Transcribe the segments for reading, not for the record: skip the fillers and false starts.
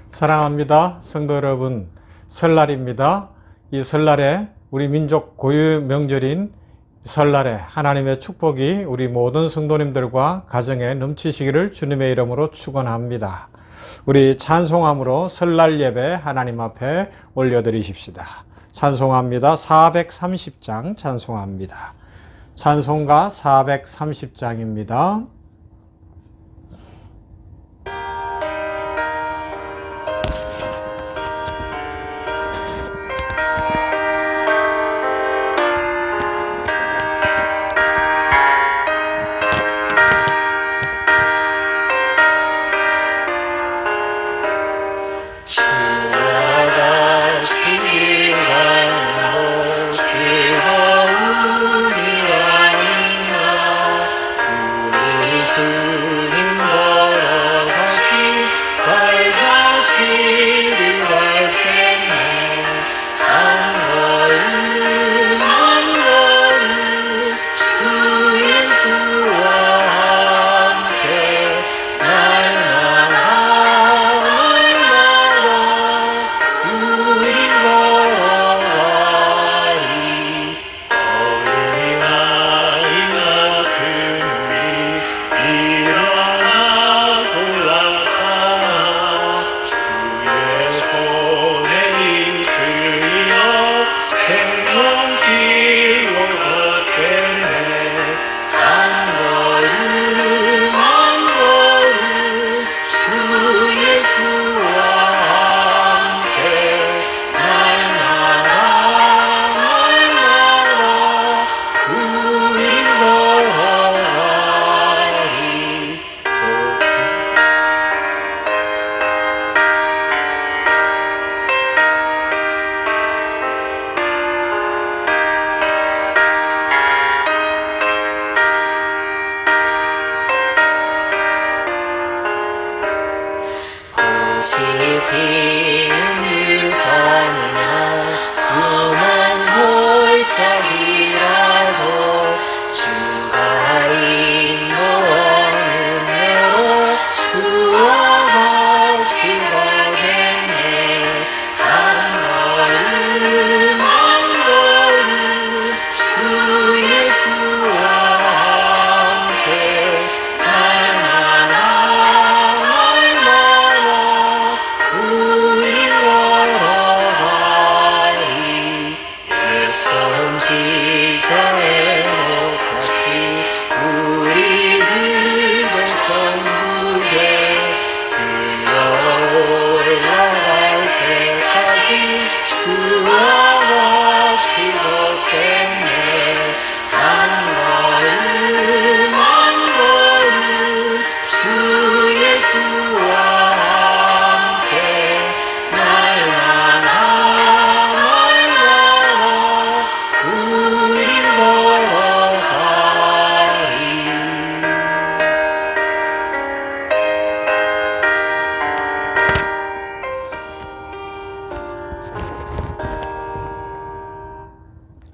사랑합니다. 성도 여러분, 설날입니다. 이 설날에 우리 민족 고유 명절인 설날에 하나님의 축복이 우리 모든 성도님들과 가정에 넘치시기를 주님의 이름으로 축원합니다. 우리 찬송함으로 설날 예배 하나님 앞에 올려드리십시다. 찬송합니다. 430장 찬송합니다. 찬송가 430장입니다.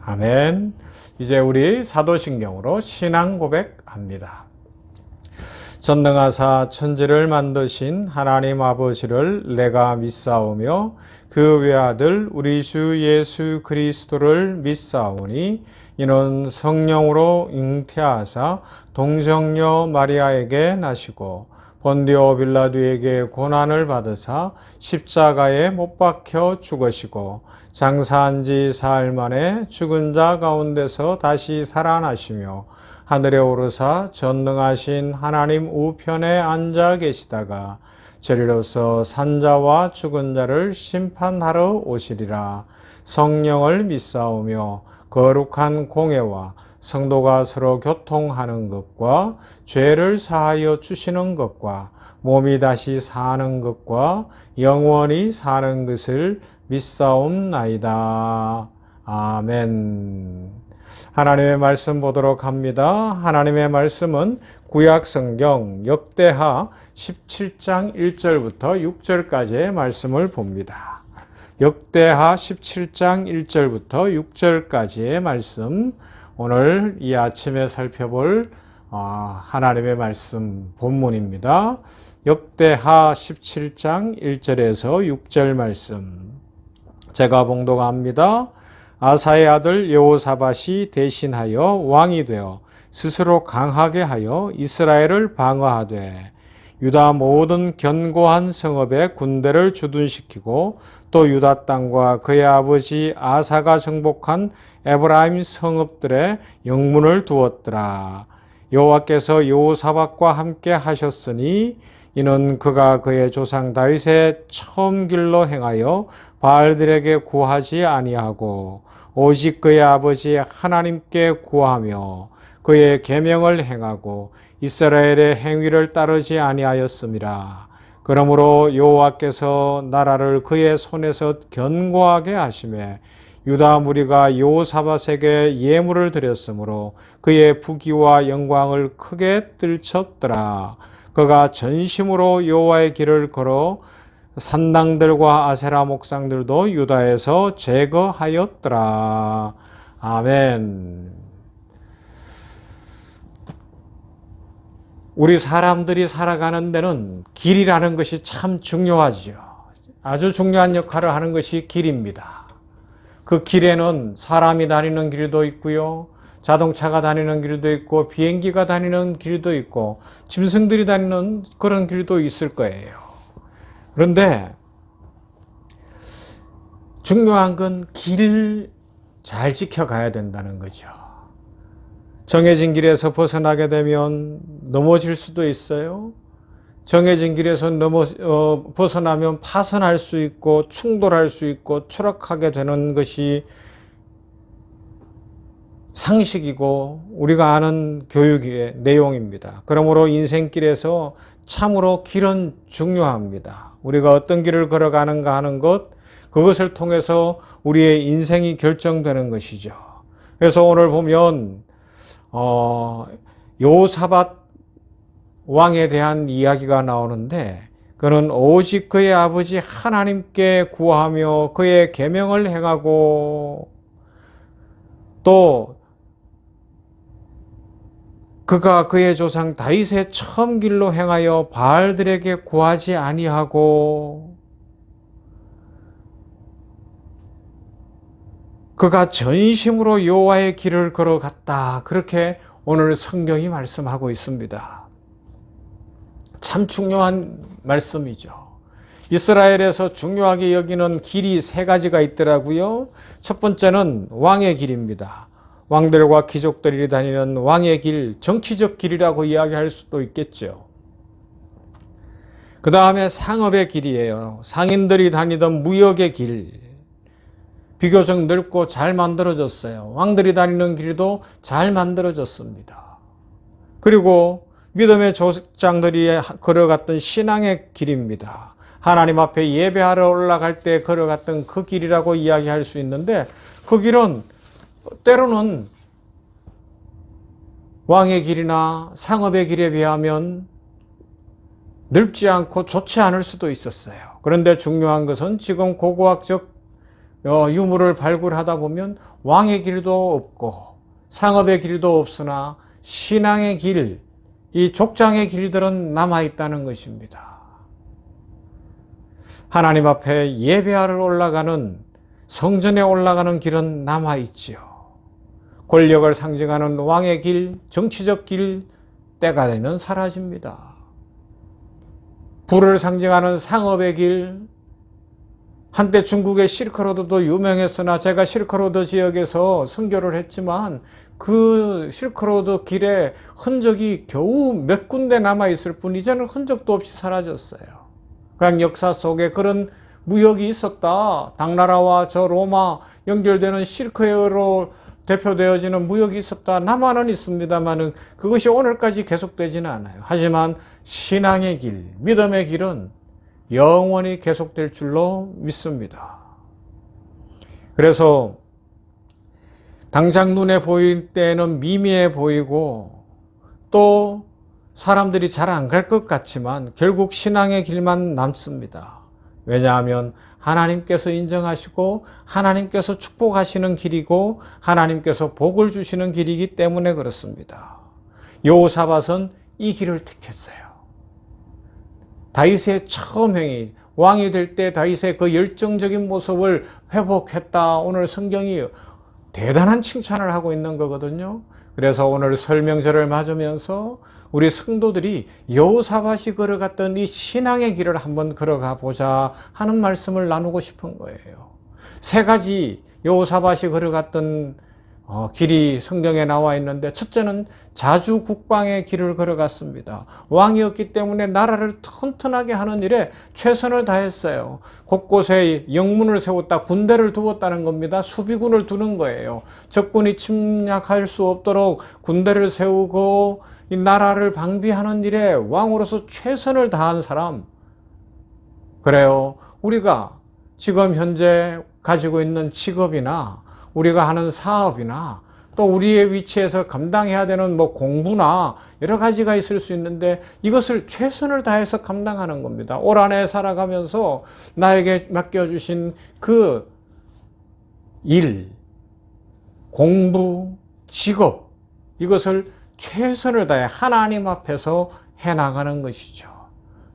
아멘. 이제 우리 사도신경으로 신앙 고백합니다. 전능하사 천지를 만드신 하나님 아버지를 내가 믿사오며 그 외아들 우리 주 예수 그리스도를 믿사오니 이는 성령으로 잉태하사 동정녀 마리아에게 나시고 본디오 빌라도에게 고난을 받으사 십자가에 못 박혀 죽으시고 장사한 지 사흘 만에 죽은 자 가운데서 다시 살아나시며 하늘에 오르사 전능하신 하나님 우편에 앉아 계시다가 저리로서 산자와 죽은 자를 심판하러 오시리라. 성령을 믿사오며 거룩한 공회와 성도가 서로 교통하는 것과 죄를 사하여 주시는 것과 몸이 다시 사는 것과 영원히 사는 것을 믿사옵나이다. 아멘. 하나님의 말씀 보도록 합니다. 하나님의 말씀은 구약성경 역대하 17장 1절부터 6절까지의 말씀을 봅니다. 역대하 17장 1절부터 6절까지의 말씀, 오늘 이 아침에 살펴볼 하나님의 말씀 본문입니다. 역대하 17장 1절에서 6절 말씀. 제가 봉독합니다. 아사의 아들 여호사밧이 대신하여 왕이 되어 스스로 강하게 하여 이스라엘을 방어하되 유다 모든 견고한 성읍에 군대를 주둔시키고 또 유다 땅과 그의 아버지 아사가 정복한 에브라임 성읍들에 영문을 두었더라. 여호와께서 여호사밧과 함께 하셨으니 이는 그가 그의 조상 다윗의 처음 길로 행하여 바알들에게 구하지 아니하고 오직 그의 아버지 하나님께 구하며 그의 계명을 행하고 이스라엘의 행위를 따르지 아니하였음이라. 그러므로 여호와께서 나라를 그의 손에서 견고하게 하시매 유다 무리가 여호사밧에게 예물을 드렸으므로 그의 부귀와 영광을 크게 떨쳤더라. 그가 전심으로 여호와의 길을 걸어 산당들과 아세라 목상들도 유다에서 제거하였더라. 아멘. 우리 사람들이 살아가는 데는 길이라는 것이 참 중요하죠. 아주 중요한 역할을 하는 것이 길입니다. 그 길에는 사람이 다니는 길도 있고요. 자동차가 다니는 길도 있고 비행기가 다니는 길도 있고 짐승들이 다니는 그런 길도 있을 거예요. 그런데 중요한 건 길을 잘 지켜가야 된다는 거죠. 정해진 길에서 벗어나게 되면 넘어질 수도 있어요. 정해진 길에서 벗어나면 파선할 수 있고 충돌할 수 있고 추락하게 되는 것이 상식이고 우리가 아는 교육의 내용입니다. 그러므로 인생길에서 참으로 길은 중요합니다. 우리가 어떤 길을 걸어가는가 하는 것, 그것을 통해서 우리의 인생이 결정되는 것이죠. 그래서 오늘 보면 여호사밧 왕에 대한 이야기가 나오는데 그는 오직 그의 아버지 하나님께 구하며 그의 계명을 행하고 또 그가 그의 조상 다윗의 처음 길로 행하여 바알들에게 구하지 아니하고 그가 전심으로 여호와의 길을 걸어갔다. 그렇게 오늘 성경이 말씀하고 있습니다. 참 중요한 말씀이죠. 이스라엘에서 중요하게 여기는 길이 세 가지가 있더라고요. 첫 번째는 왕의 길입니다. 왕들과 귀족들이 다니는 왕의 길, 정치적 길이라고 이야기할 수도 있겠죠. 그 다음에 상업의 길이에요. 상인들이 다니던 무역의 길. 비교적 넓고 잘 만들어졌어요. 왕들이 다니는 길도 잘 만들어졌습니다. 그리고 믿음의 조상들이 걸어갔던 신앙의 길입니다. 하나님 앞에 예배하러 올라갈 때 걸어갔던 그 길이라고 이야기할 수 있는데 그 길은 때로는 왕의 길이나 상업의 길에 비하면 넓지 않고 좋지 않을 수도 있었어요. 그런데 중요한 것은 지금 고고학적 유물을 발굴하다 보면 왕의 길도 없고 상업의 길도 없으나 신앙의 길, 이 족장의 길들은 남아있다는 것입니다. 하나님 앞에 예배하러 올라가는 성전에 올라가는 길은 남아있지요. 권력을 상징하는 왕의 길, 정치적 길, 때가 되면 사라집니다. 부를 상징하는 상업의 길, 한때 중국의 실크로드도 유명했으나 제가 실크로드 지역에서 선교를 했지만 그 실크로드 길에 흔적이 겨우 몇 군데 남아있을 뿐 이제는 흔적도 없이 사라졌어요. 그냥 역사 속에 그런 무역이 있었다. 당나라와 저 로마 연결되는 실크웨어로 대표되어지는 무역이 있었다. 남아는 있습니다만 그것이 오늘까지 계속되지는 않아요. 하지만 신앙의 길, 믿음의 길은 영원히 계속될 줄로 믿습니다. 그래서 당장 눈에 보일 때는 미미해 보이고 또 사람들이 잘 안 갈 것 같지만 결국 신앙의 길만 남습니다. 왜냐하면 하나님께서 인정하시고 하나님께서 축복하시는 길이고 하나님께서 복을 주시는 길이기 때문에 그렇습니다. 여호사밧은 이 길을 택했어요. 다윗의 처음 행위, 왕이 될 때 다윗의 그 열정적인 모습을 회복했다. 오늘 성경이 대단한 칭찬을 하고 있는 거거든요. 그래서 오늘 설 명절을 맞으면서 우리 성도들이 여호사밧이 걸어갔던 이 신앙의 길을 한번 걸어가 보자 하는 말씀을 나누고 싶은 거예요. 세 가지 여호사밧이 걸어갔던 길이 성경에 나와 있는데, 첫째는 자주 국방의 길을 걸어갔습니다. 왕이었기 때문에 나라를 튼튼하게 하는 일에 최선을 다했어요. 곳곳에 영문을 세웠다, 군대를 두었다는 겁니다. 수비군을 두는 거예요. 적군이 침략할 수 없도록 군대를 세우고 이 나라를 방비하는 일에 왕으로서 최선을 다한 사람. 그래요. 우리가 지금 현재 가지고 있는 직업이나 우리가 하는 사업이나 또 우리의 위치에서 감당해야 되는 공부나 여러 가지가 있을 수 있는데, 이것을 최선을 다해서 감당하는 겁니다. 올 한 해 살아가면서 나에게 맡겨주신 그 일, 공부, 직업, 이것을 최선을 다해 하나님 앞에서 해나가는 것이죠.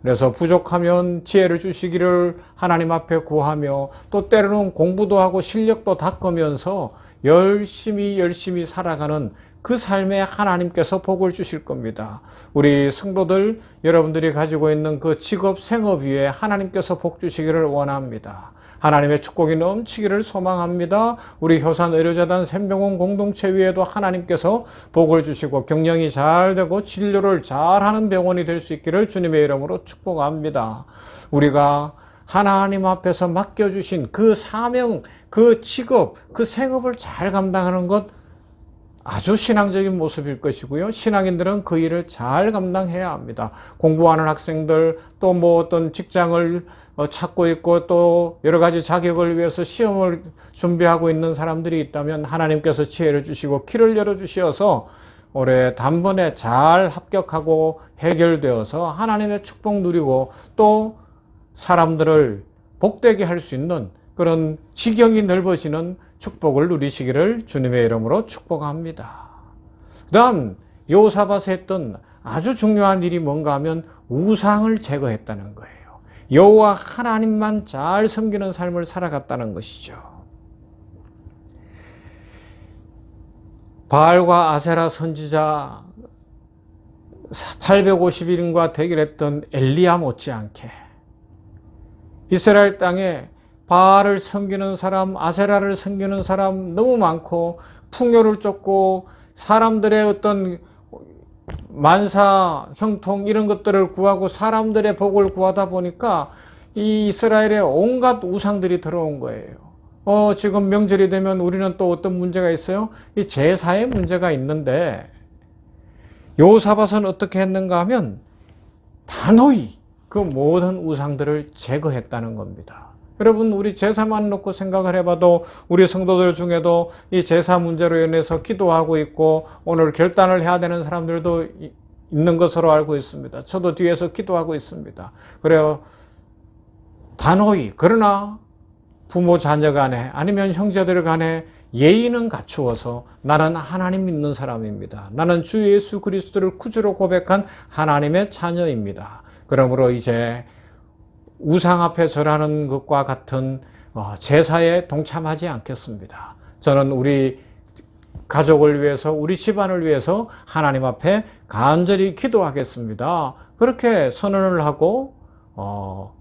그래서 부족하면 지혜를 주시기를 하나님 앞에 구하며, 또 때로는 공부도 하고 실력도 닦으면서 열심히 살아가는 그 삶에 하나님께서 복을 주실 겁니다. 우리 성도들, 여러분들이 가지고 있는 그 직업, 생업 위에 하나님께서 복 주시기를 원합니다. 하나님의 축복이 넘치기를 소망합니다. 우리 효산 의료재단 샘병원 공동체 위에도 하나님께서 복을 주시고 경영이 잘 되고 진료를 잘하는 병원이 될 수 있기를 주님의 이름으로 축복합니다. 우리가 하나님 앞에서 맡겨주신 그 사명, 그 직업, 그 생업을 잘 감당하는 것, 아주 신앙적인 모습일 것이고요. 신앙인들은 그 일을 잘 감당해야 합니다. 공부하는 학생들, 또 어떤 직장을 찾고 있고, 또 여러 가지 자격을 위해서 시험을 준비하고 있는 사람들이 있다면 하나님께서 지혜를 주시고 길을 열어주셔서 올해 단번에 잘 합격하고 해결되어서 하나님의 축복 누리고, 또 사람들을 복되게 할 수 있는 그런 지경이 넓어지는 축복을 누리시기를 주님의 이름으로 축복합니다. 그 다음 여호사밧이 했던 아주 중요한 일이 뭔가 하면 우상을 제거했다는 거예요. 여호와 하나님만 잘 섬기는 삶을 살아갔다는 것이죠. 바알과 아세라 선지자 850인과 대결했던 엘리야 못지않게 이스라엘 땅에 바알을 섬기는 사람, 아세라를 섬기는 사람 너무 많고, 풍요를 쫓고 사람들의 어떤 만사, 형통 이런 것들을 구하고 사람들의 복을 구하다 보니까 이 이스라엘에 온갖 우상들이 들어온 거예요. 지금 명절이 되면 우리는 또 어떤 문제가 있어요? 이 제사의 문제가 있는데, 여호사밧은 어떻게 했는가 하면 단호히 그 모든 우상들을 제거했다는 겁니다. 여러분, 우리 제사만 놓고 생각을 해봐도 우리 성도들 중에도 이 제사 문제로 인해서 기도하고 있고 오늘 결단을 해야 되는 사람들도 있는 것으로 알고 있습니다. 저도 뒤에서 기도하고 있습니다. 그래요. 단호히, 그러나 부모 자녀 간에 아니면 형제들 간에 예의는 갖추어서 나는 하나님 믿는 사람입니다. 나는 주 예수 그리스도를 구주로 고백한 하나님의 자녀입니다. 그러므로 이제 우상 앞에 절하는 것과 같은 제사에 동참하지 않겠습니다. 저는 우리 가족을 위해서, 우리 집안을 위해서 하나님 앞에 간절히 기도하겠습니다. 그렇게 선언을 하고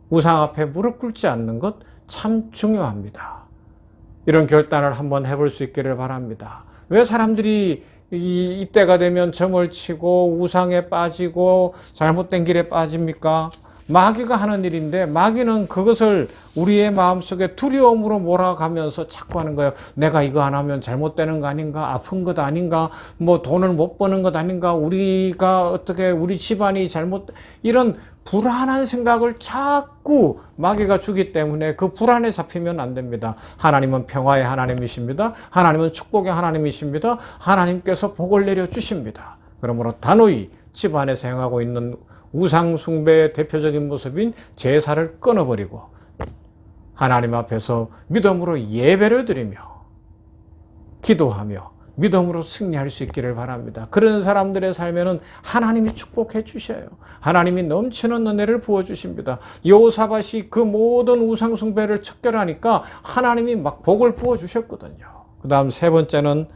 우상 앞에 무릎 꿇지 않는 것 참 중요합니다. 이런 결단을 한번 해볼 수 있기를 바랍니다. 왜 사람들이 이때가 되면 점을 치고 우상에 빠지고 잘못된 길에 빠집니까? 마귀가 하는 일인데, 마귀는 그것을 우리의 마음속에 두려움으로 몰아가면서 자꾸 하는 거예요. 내가 이거 안 하면 잘못되는 거 아닌가? 아픈 것 아닌가? 돈을 못 버는 것 아닌가? 우리가 어떻게, 우리 집안이 이런 불안한 생각을 자꾸 마귀가 주기 때문에 그 불안에 잡히면 안 됩니다. 하나님은 평화의 하나님이십니다. 하나님은 축복의 하나님이십니다. 하나님께서 복을 내려주십니다. 그러므로 단호히 집안에서 행하고 있는 우상 숭배의 대표적인 모습인 제사를 끊어버리고 하나님 앞에서 믿음으로 예배를 드리며 기도하며 믿음으로 승리할 수 있기를 바랍니다. 그런 사람들의 삶에는 하나님이 축복해 주셔요. 하나님이 넘치는 은혜를 부어주십니다. 여호사밧이 그 모든 우상 숭배를 척결하니까 하나님이 막 복을 부어주셨거든요. 그 다음 세 번째는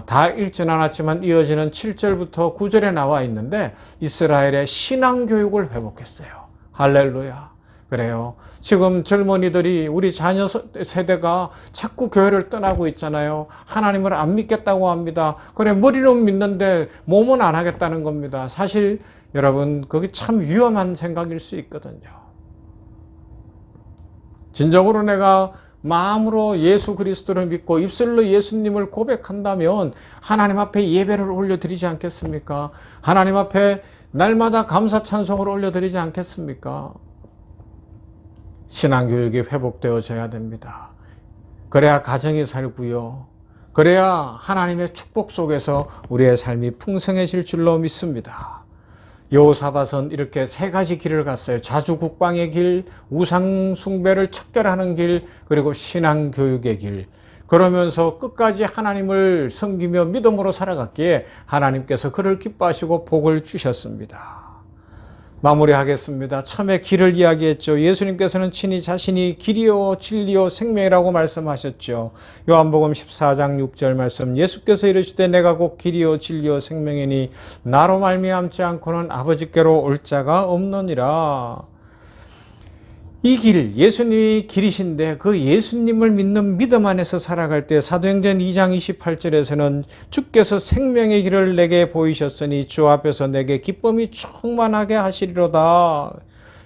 다 읽진 않았지만 이어지는 7절부터 9절에 나와 있는데 이스라엘의 신앙교육을 회복했어요. 할렐루야. 그래요. 지금 젊은이들이 우리 자녀 세대가 자꾸 교회를 떠나고 있잖아요. 하나님을 안 믿겠다고 합니다. 그래, 머리는 믿는데 몸은 안 하겠다는 겁니다. 사실 여러분, 그게 참 위험한 생각일 수 있거든요. 진정으로 내가 마음으로 예수 그리스도를 믿고 입술로 예수님을 고백한다면 하나님 앞에 예배를 올려드리지 않겠습니까? 하나님 앞에 날마다 감사 찬송을 올려드리지 않겠습니까? 신앙교육이 회복되어져야 됩니다. 그래야 가정이 살고요. 그래야 하나님의 축복 속에서 우리의 삶이 풍성해질 줄로 믿습니다. 여호사밧은 이렇게 세 가지 길을 갔어요. 자주국방의 길, 우상숭배를 척결하는 길, 그리고 신앙교육의 길. 그러면서 끝까지 하나님을 섬기며 믿음으로 살아갔기에 하나님께서 그를 기뻐하시고 복을 주셨습니다. 마무리하겠습니다. 처음에 길을 이야기했죠. 예수님께서는 친히 자신이 길이요 진리요 생명이라고 말씀하셨죠. 요한복음 14장 6절 말씀, 예수께서 이르시되 내가 곧 길이요 진리요 생명이니 나로 말미암지 않고는 아버지께로 올 자가 없느니라. 이 길, 예수님이 길이신데 그 예수님을 믿는 믿음 안에서 살아갈 때 사도행전 2장 28절에서는 주께서 생명의 길을 내게 보이셨으니 주 앞에서 내게 기쁨이 충만하게 하시리로다.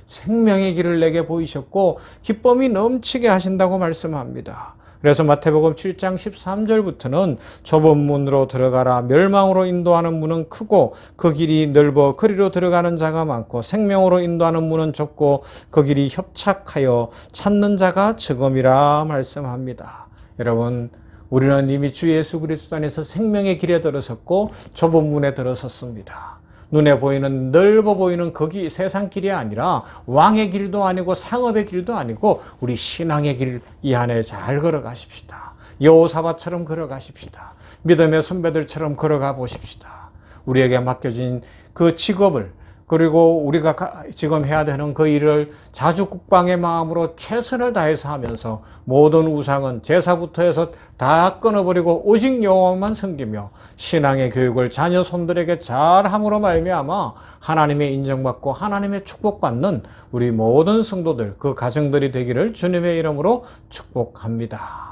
생명의 길을 내게 보이셨고 기쁨이 넘치게 하신다고 말씀합니다. 그래서 마태복음 7장 13절부터는 좁은 문으로 들어가라. 멸망으로 인도하는 문은 크고 그 길이 넓어 그리로 들어가는 자가 많고 생명으로 인도하는 문은 좁고 그 길이 협착하여 찾는 자가 적음이라 말씀합니다. 여러분, 우리는 이미 주 예수 그리스도 안에서 생명의 길에 들어섰고 좁은 문에 들어섰습니다. 눈에 보이는 넓어 보이는 거기 세상 길이 아니라 왕의 길도 아니고 상업의 길도 아니고 우리 신앙의 길 이 안에 잘 걸어가십시다. 여호사밧처럼 걸어가십시다. 믿음의 선배들처럼 걸어가 보십시다. 우리에게 맡겨진 그 직업을 그리고 우리가 지금 해야 되는 그 일을 자주국방의 마음으로 최선을 다해서 하면서 모든 우상은 제사부터 해서 다 끊어버리고 오직 여호와만 섬기며 신앙의 교육을 자녀 손들에게 잘함으로 말미암아 하나님의 인정받고 하나님의 축복받는 우리 모든 성도들, 그 가정들이 되기를 주님의 이름으로 축복합니다.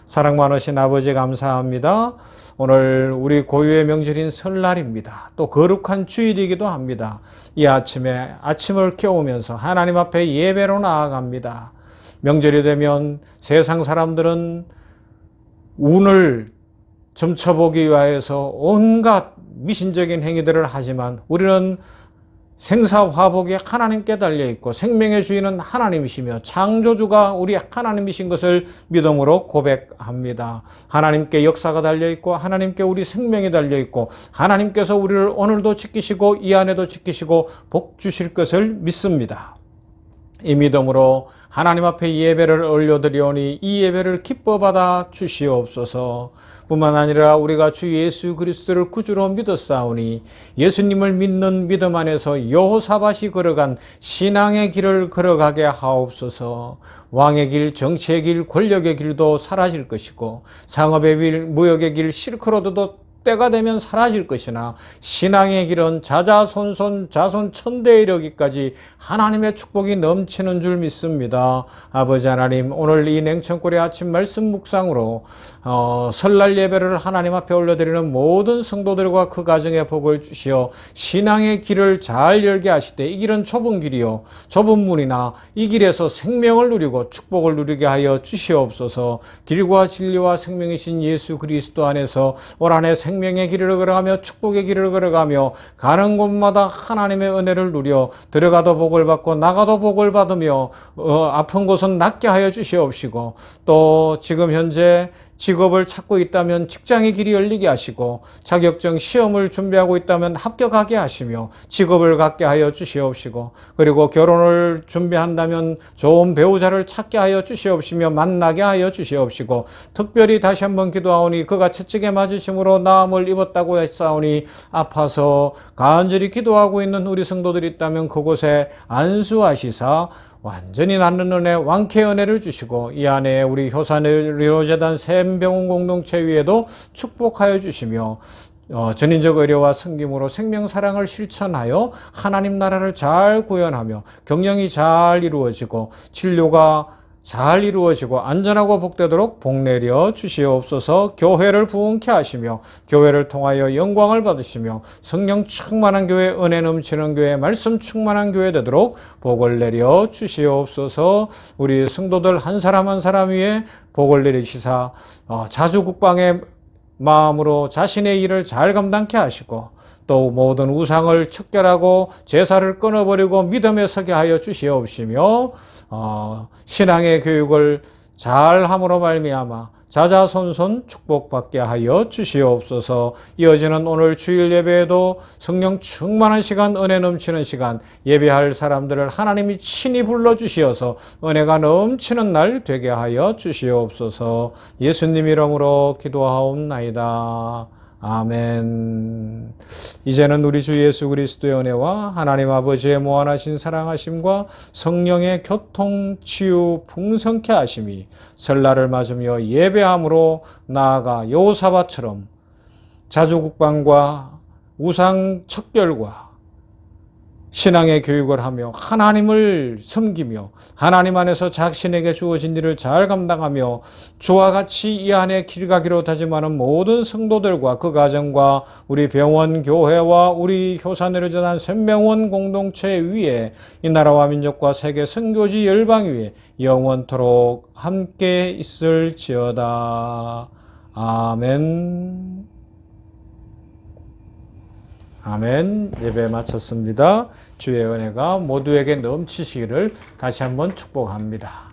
사랑 많으신 아버지 감사합니다. 오늘 우리 고유의 명절인 설날입니다. 또 거룩한 주일이기도 합니다. 이 아침에 아침을 깨우면서 하나님 앞에 예배로 나아갑니다. 명절이 되면 세상 사람들은 운을 점쳐보기 위해서 온갖 미신적인 행위들을 하지만 우리는 생사화복이 하나님께 달려있고 생명의 주인은 하나님이시며 창조주가 우리 하나님이신 것을 믿음으로 고백합니다. 하나님께 역사가 달려있고 하나님께 우리 생명이 달려있고 하나님께서 우리를 오늘도 지키시고 이 안에도 지키시고 복 주실 것을 믿습니다. 이 믿음으로 하나님 앞에 예배를 올려드리오니 이 예배를 기뻐 받아 주시옵소서. 뿐만 아니라 우리가 주 예수 그리스도를 구주로 믿었사오니 예수님을 믿는 믿음 안에서 여호사밧이 걸어간 신앙의 길을 걸어가게 하옵소서. 왕의 길, 정치의 길, 권력의 길도 사라질 것이고 상업의 길, 무역의 길, 실크로드도 때가 되면 사라질 것이나 신앙의 길은 자자손손 자손 천대에 이르기까지 하나님의 축복이 넘치는 줄 믿습니다. 아버지 하나님, 오늘 이 냉천골의 아침 말씀 묵상으로 설날 예배를 하나님 앞에 올려드리는 모든 성도들과 그 가정에 복을 주시어 신앙의 길을 잘 열게 하시되 이 길은 좁은 길이요 좁은 문이나 이 길에서 생명을 누리고 축복을 누리게 하여 주시옵소서. 길과 진리와 생명이신 예수 그리스도 안에서 올 한해 생명의 길을 걸어가며 축복의 길을 걸어가며 가는 곳마다 하나님의 은혜를 누려 들어가도 복을 받고 나가도 복을 받으며 아픈 곳은 낫게 하여 주시옵시고 또 지금 현재 직업을 찾고 있다면 직장의 길이 열리게 하시고 자격증 시험을 준비하고 있다면 합격하게 하시며 직업을 갖게 하여 주시옵시고 그리고 결혼을 준비한다면 좋은 배우자를 찾게 하여 주시옵시며 만나게 하여 주시옵시고 특별히 다시 한번 기도하오니 그가 채찍에 맞으심으로 나음을 입었다고 했사오니 아파서 간절히 기도하고 있는 우리 성도들이 있다면 그곳에 안수하시사 완전히 낫는 은혜, 완쾌 은혜를 주시고 이 안에 우리 효산의료재단 샘병원 공동체 위에도 축복하여 주시며 전인적 의료와 섬김으로 생명사랑을 실천하여 하나님 나라를 잘 구현하며 경영이 잘 이루어지고 진료가 잘 이루어지고 안전하고 복되도록 복내려 주시옵소서. 교회를 부흥케 하시며 교회를 통하여 영광을 받으시며 성령 충만한 교회, 은혜 넘치는 교회, 말씀 충만한 교회 되도록 복을 내려 주시옵소서. 우리 성도들 한 사람 한 사람 위에 복을 내리시사 자주 국방의 마음으로 자신의 일을 잘 감당케 하시고 또 모든 우상을 척결하고 제사를 끊어버리고 믿음에 서게 하여 주시옵시며 신앙의 교육을 잘함으로 말미암아 자자손손 축복받게 하여 주시옵소서. 이어지는 오늘 주일 예배에도 성령 충만한 시간, 은혜 넘치는 시간, 예배할 사람들을 하나님이 친히 불러주시어서 은혜가 넘치는 날 되게 하여 주시옵소서. 예수님 이름으로 기도하옵나이다. 아멘. 이제는 우리 주 예수 그리스도의 은혜와 하나님 아버지의 무한하신 사랑하심과 성령의 교통, 치유, 풍성케 하심이 설날을 맞으며 예배함으로 나아가 여호사밧처럼 자주국방과 우상 척결과 신앙의 교육을 하며 하나님을 섬기며 하나님 안에서 자신에게 주어진 일을 잘 감당하며 주와 같이 이 안에 길 가기로 다짐하는 모든 성도들과 그 가정과 우리 병원 교회와 우리 효산의료재단 샘병원 공동체 위에 이 나라와 민족과 세계 선교지 열방 위에 영원토록 함께 있을지어다. 아멘. 아멘. 예배 마쳤습니다. 주의 은혜가 모두에게 넘치시기를 다시 한번 축복합니다.